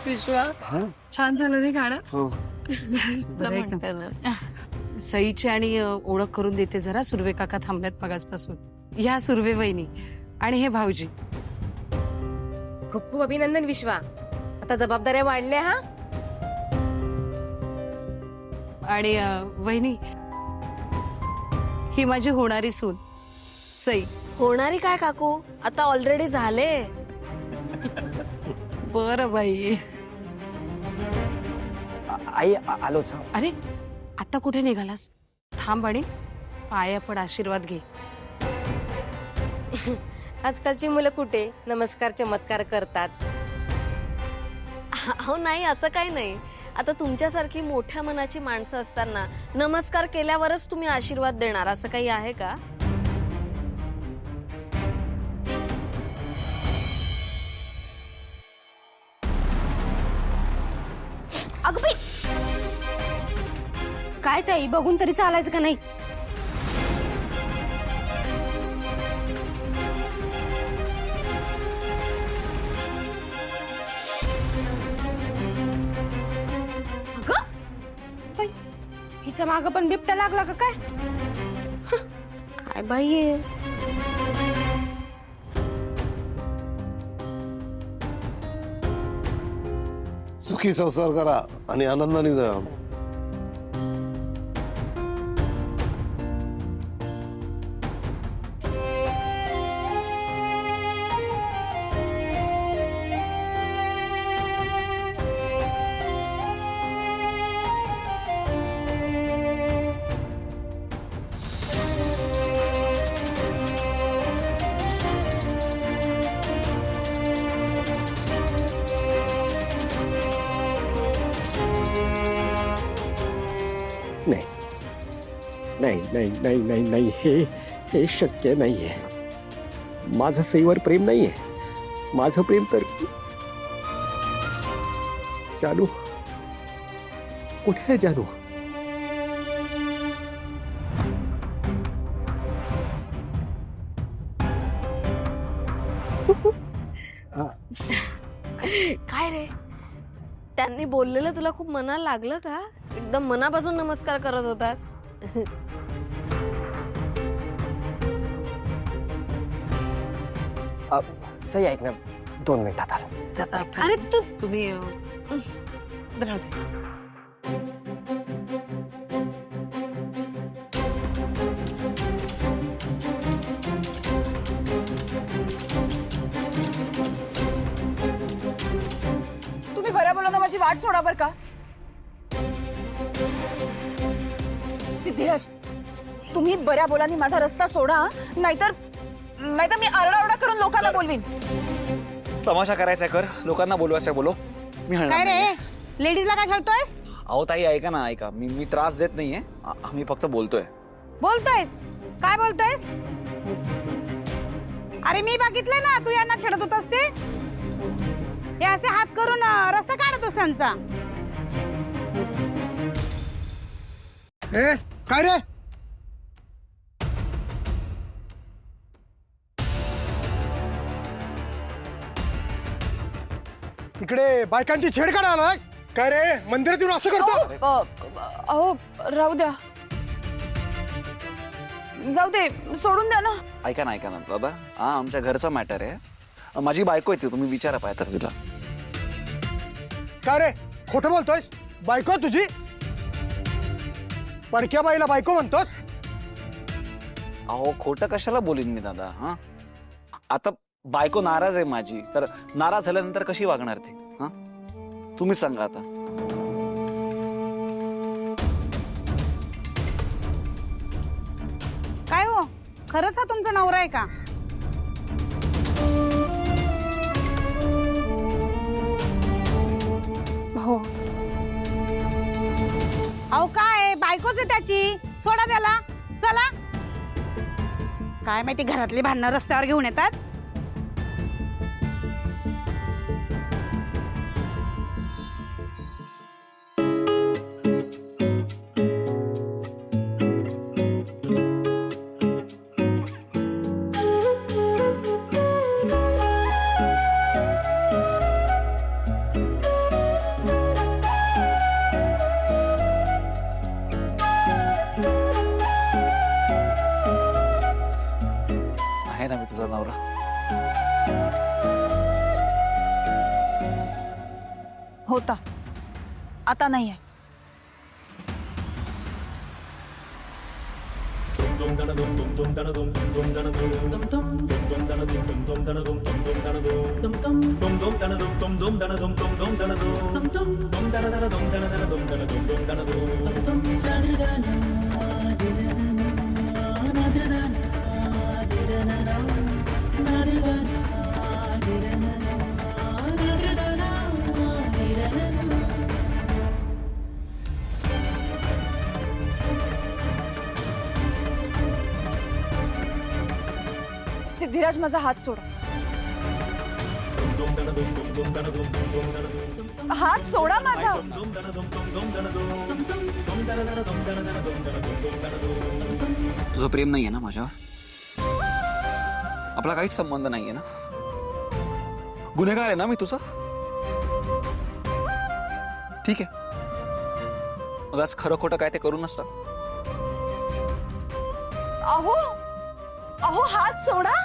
विश्वा छान झालं रे गाणं. सईची आणि ओळख करून देते जरा. सुर्वे काका थांबल्यात मगासपासून. ह्या सुर्वे वहिनी आणि हे भाऊजी. खूप खूप अभिनंदन विश्वा. आता जबाबदाऱ्या वाढल्या हा. आणि वहिनी ही माझी होणारी सून सई. होणारी काय काकू, आता ऑलरेडी झाले. बरं बाई. आई आलोच. अरे आता कुठे निघालास? थांब आणि पाया पड, आशीर्वाद घे. आजकालची मुलं कुठे नमस्कार चमत्कार करतात. हो नाही, असं काही नाही. आता तुमच्यासारखी मोठ्या मनाची माणसं असताना नमस्कार केल्यावरच तुम्ही आशीर्वाद देणार असं काही आहे का? अगं बाई, काय ताई, बघून तरी चालायचं का नाही? अगं बाई, हिच्या मागं पण बिबट्या लागला का काय? काय बाई आहे? सुखी संसार करा आणि आनंदाने जा. नाही नाही नाही नाही नाही, हे शक्य नाहीये. माझं सईवर प्रेम नाहीये. माझं प्रेम तर जानू. कुठे आहे जानू? काय रे, त्यांनी बोललेलं तुला खूप मनाला लागलं का? एकदम मनापासून नमस्कार करत होतास. सई ऐक ना, 2 मिनिटात आलो. अरे तुम्ही राहू दे. तुम्ही बऱ्या बोलाना माझी वाट सोडा बर का. सिद्धिराज, तुम्ही बऱ्या बोलानी माझा रस्ता सोडा, नाहीतर मी आरडाओरडा करून लोकांना बोलवीन. तमाशा करायचा कर, लोकांना बोलवायचं बोलो. मी काय रे, लेडीजला काय सांगतोयस? अहो ताई ऐका ना, ऐका. मी त्रास देत नाहीये. आम्ही फक्त बोलतोय. बोलतोयस? काय बोलतोयस? अरे मी बघितलं ना, तू यांना छेडत होतास ते. हे असे हात करून रस्ता काढतोस त्यांचा. काय रे? इकडे बायकांची छेड काढा आलास काय रे? मंदिरात येऊन असं करतो? अहो राहू द्या, जाऊ दे, सोडून द्या ना. ऐका ना दादा, हा आमच्या घरचा मॅटर आहे. माझी बायको येते, तुम्ही विचारा पाहिजे तिला. काय रे, खोटं बोलतोयस? बायको तुझी? परक्या बाईला बायको म्हणतोस? अहो खोटं कशाला बोलीन मी दादा. हा आता बायको नाराज आहे माझी, तर नाराज झाल्यानंतर कशी वागणार ती? हा तुम्हीच सांगा आता. काय हो, खरंच हा तुमचा नवरा आहे का? हो. अहो काय, बायकोच आहे त्याची, सोडा त्याला. चला. काय माहिती घरातली भांडणं रस्त्यावर घेऊन येतात. नवरा? होता, आता नाही आहे. सिद्धिराज, माझा हात सोडा. हात सोडा माझा. तुझं प्रेम नाहीये ना माझ्यावर? आपला काहीच संबंध नाहीये ना? गुन्हेगार आहे ना मी तुझा? ठीक आहे, मग आज खरं खोटं काय ते करू नसतं. अहो, अहो, हात सोडा.